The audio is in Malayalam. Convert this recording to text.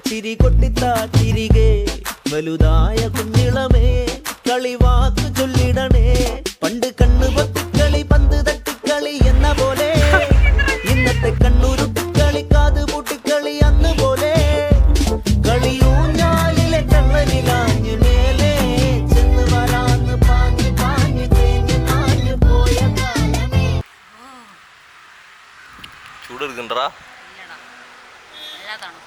ചിരി കൊട്ടിത്താ തിരികെ വലുതായ കുഞ്ഞിളമേ കളിവാക്ക് ചൊല്ലിടണേ പണ്ട് കണ്ണു പൊത്തിക്കളി പന്ത് തട്ടിക്കളി എന്ന പോലെ ഇന്നത്തെ കണ്ണുരുട്ടിക്കളി കാത് പൂട്ടിക്കളി അന്ന് പോലെ കളിയൂഞ്ഞാലിലെ കള്ളനിലാഞ്ഞു മേലെ ചെന്ന് വരാന്ന് പാഞ്ഞു പാഞ്ഞു തേഞ്ഞു മാഞ്ഞു പോയ കാലമേ. ചൂട് എടുക്കണ്ടാ ഇല്ലടാ, നല്ല തണുപ്പ്.